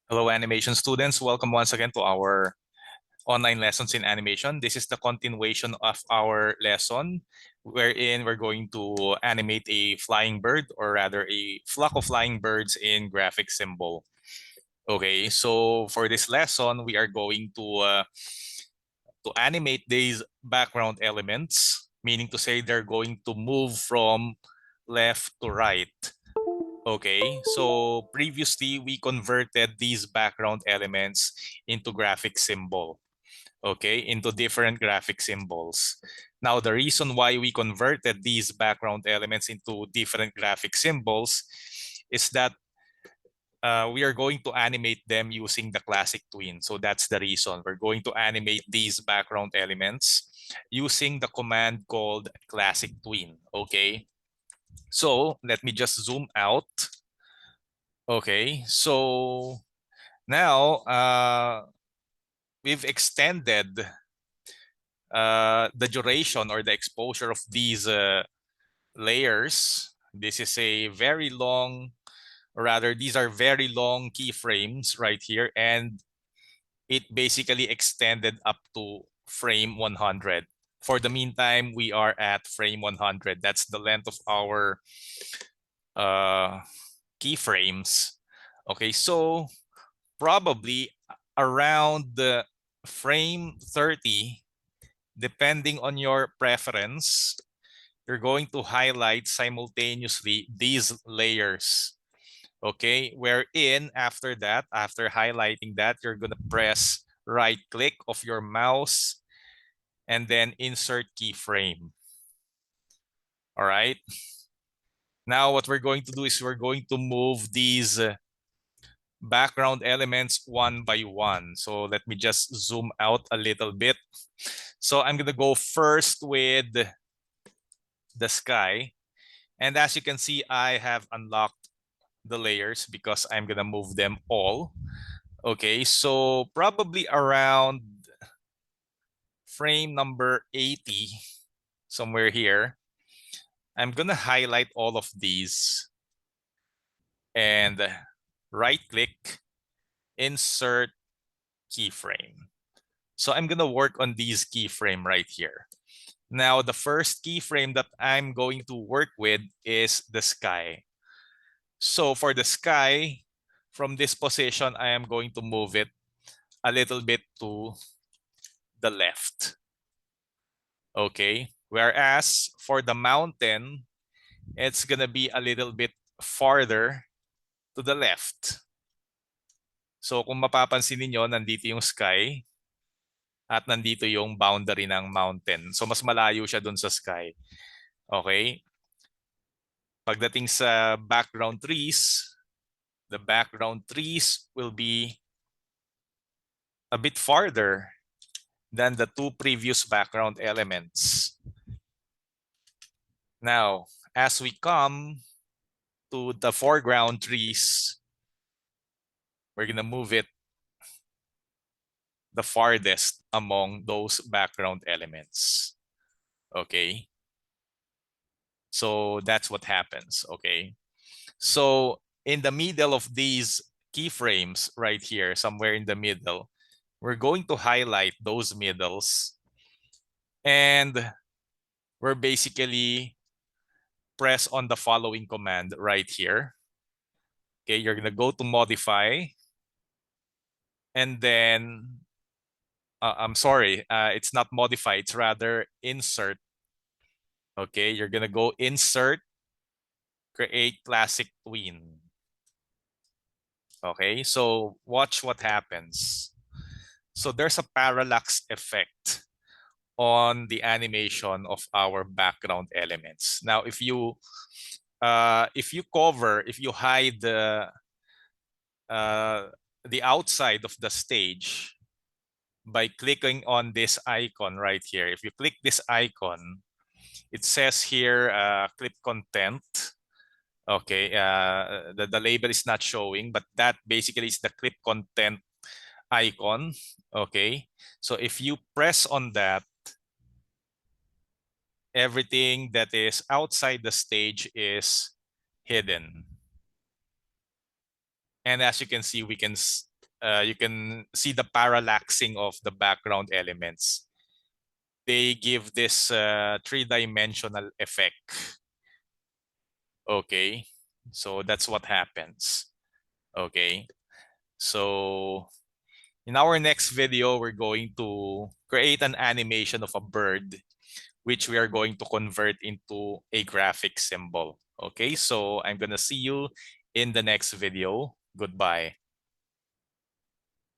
Hello, animation students. Welcome once again to our online lessons in animation. This is the continuation of our lesson wherein we're going to animate a flying bird, or rather a flock of flying birds in graphic symbol. Okay, so for this lesson, we are going to animate these background elements, meaning to say they're going to move from left to right. Okay, so previously we converted these background elements into graphic symbol, okay, into different graphic symbols. Now, the reason why we converted these background elements into different graphic symbols is that we are going to animate them using the classic tween. So that's the reason we're going to animate these background elements using the command called classic tween, okay? So let me just zoom out. Okay, so now we've extended the duration or the exposure of these layers. This is a very long, or rather, these are very long keyframes right here, and it basically extended up to frame 100. For the meantime, we are at frame 100. That's the length of our keyframes. Okay, so probably around the frame 30, depending on your preference, you're going to highlight simultaneously these layers. Okay, wherein after that, after highlighting that, you're going to press right click of your mouse and then insert keyframe. All right. Now what we're going to do is we're going to move these background elements one by one. So let me just zoom out a little bit. So I'm going to go first with the sky. And as you can see, I have unlocked the layers because I'm going to move them all. Okay, so probably around frame number 80, somewhere here, I'm going to highlight all of these and right click, insert keyframe. So I'm going to work on these keyframe right here. Now, the first keyframe that I'm going to work with is the sky. So for the sky, from this position, I am going to move it a little bit to the left. Okay. Whereas for the mountain, it's going to be a little bit farther to the left. So kung mapapansin niyo, nandito yung sky at nandito yung boundary ng mountain. So mas malayo siya dun sa sky. Okay? Pagdating sa background trees, the background trees will be a bit farther than the two previous background elements. Now, as we come to the foreground trees, we're going to move it the farthest among those background elements. Okay? So that's what happens, okay? So in the middle of these keyframes right here, somewhere in the middle, we're going to highlight those middles and we're basically press on the following command right here. Okay, you're gonna go to modify and then, I'm sorry, it's not modify, it's rather insert. Okay, you're gonna go insert, create classic tween. Okay, so watch what happens. So there's a parallax effect on the animation of our background elements. Now, if you hide the outside of the stage by clicking on this icon right here. If you click this icon, it says here clip content. Okay, the label is not showing, but that basically is the clip content icon. Okay, so if you press on that, everything that is outside the stage is hidden. And as you can see, you can see the parallaxing of the background elements. They give this three-dimensional effect. Okay, so that's what happens. Okay, so in our next video, we're going to create an animation of a bird, which we are going to convert into a graphic symbol. Okay, so I'm gonna see you in the next video. Goodbye.